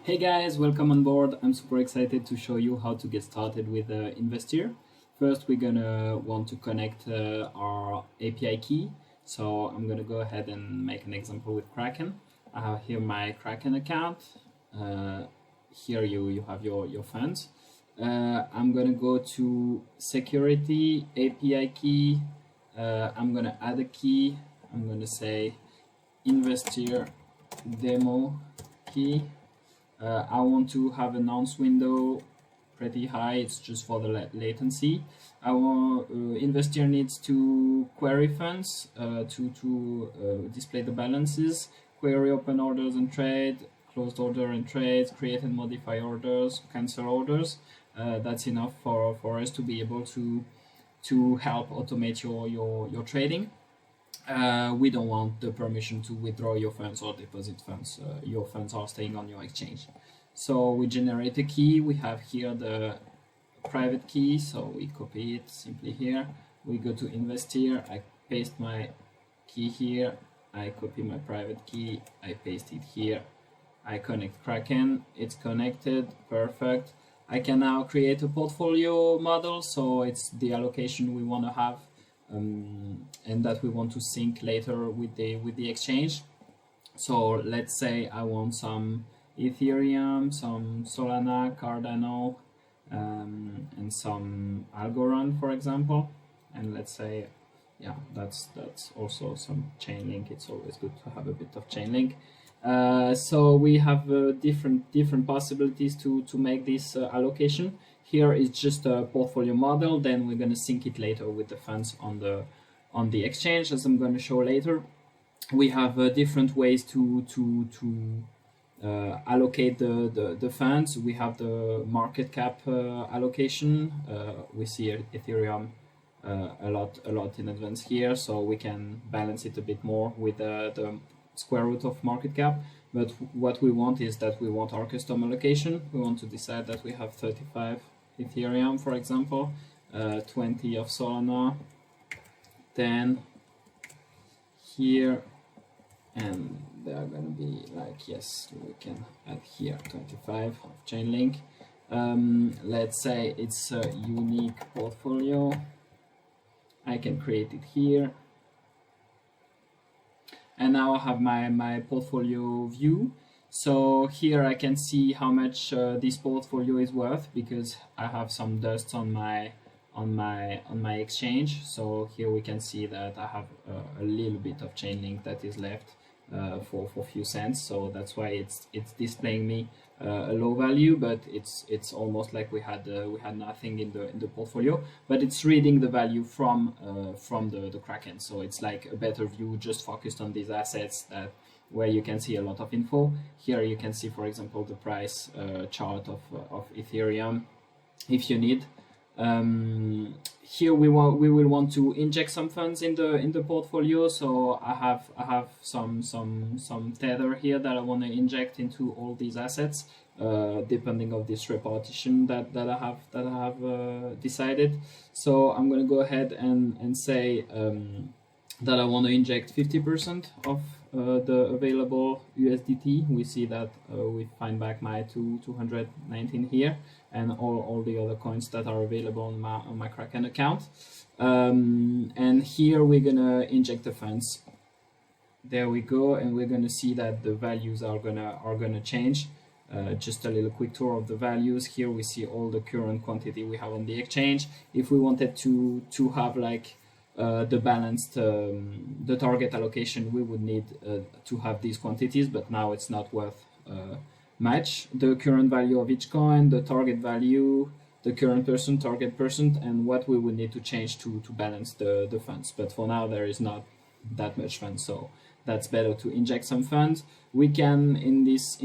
Hey guys, welcome on board. I'm super excited to show you how to get started with Investeer. First, we're gonna want to connect our API key. So I'm gonna go ahead and make an example with Kraken. I have here my Kraken account. Here you have your funds. I'm gonna go to security, API key. I'm gonna add a key. I'm gonna say Investeer demo key. I want to have a nonce window pretty high. It's just for the latency. I want Investeer needs to query funds to display the balances, query open orders and trade, closed order and trades, create and modify orders, cancel orders. That's enough for us to be able to help automate your trading. We don't want the permission to withdraw your funds or deposit funds. Your funds are staying on your exchange. So we generate a key. We have here the private key, so we copy it simply here. We go to Investeer. I paste my key here. I copy my private key. I paste it here. I connect Kraken. It's connected. Perfect. I can now create a portfolio model. So it's the allocation we want to have. And that we want to sync later with the exchange. So let's say I want some Ethereum, some Solana, Cardano, and some Algorand, for example. And let's say, yeah, that's also some Chainlink. It's always good to have a bit of Chainlink. So we have different possibilities to make this allocation. Here is just a portfolio model. Then we're going to sync it later with the funds on the exchange, as I'm going to show later. We have different ways to allocate the funds. We have the market cap allocation. We see Ethereum a lot in advance here, so we can balance it a bit more with the square root of market cap. But what we want is that we want our custom allocation. We want to decide that we have 35 Ethereum, for example, 20 of Solana, 10 here, and they are going to be like, yes, we can add here 25 of Chainlink. Let's say it's a unique portfolio. I can create it here. And now I have my portfolio view. So here I can see how much this portfolio is worth, because I have some dust on my exchange. So here we can see that I have a little bit of Chainlink that is left for a few cents. So that's why it's displaying me a low value, but it's almost like we had nothing in the portfolio. But it's reading the value from the Kraken. So it's like a better view, just focused on these assets where you can see a lot of info. Here you can see, for example, the price chart of Ethereum if you need. Here we will want to inject some funds in the portfolio. So I have some tether here that I want to inject into all these assets, depending of this repartition that I have decided. So I'm going to go ahead and say that I want to inject 50% of the available USDT. We see that we find back my 219 here, and all the other coins that are available on my Kraken account. And here we're gonna inject the funds. There we go, and we're gonna see that the values are gonna change. Just a little quick tour of the values. Here we see all the current quantity we have on the exchange. If we wanted to have like the balanced, the target allocation, we would need to have these quantities, but now it's not worth much. The current value of each coin, the target value, the current percent, target percent, and what we would need to change to balance the funds. But for now, there is not that much funds, so that's better to inject some funds. We can in this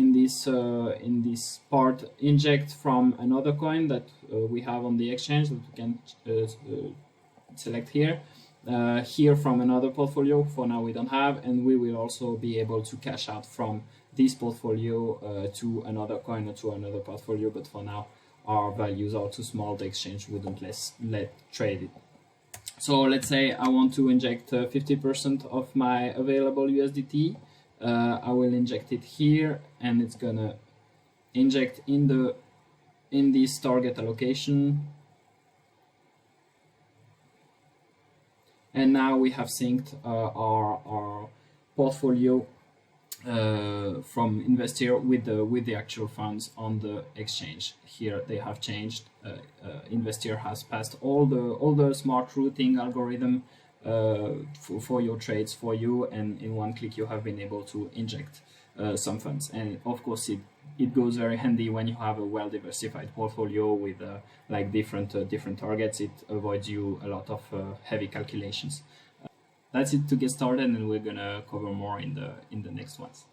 part inject from another coin that we have on the exchange that we can select here. Here from another portfolio. For now we don't have, and we will also be able to cash out from this portfolio to another coin or to another portfolio, but for now our values are too small. The exchange wouldn't let trade it. So let's say I want to inject 50% of my available USDT. I will inject it here, and it's gonna inject in this target allocation. And now we have synced our portfolio from Investeer with the actual funds on the exchange. Here they have changed. Investeer has passed all the smart routing algorithm for your trades for you, and in one click you have been able to inject some funds. And of course it goes very handy when you have a well diversified portfolio with like different targets. It avoids you a lot of heavy calculations. That's it to get started, and we're gonna cover more in the next ones.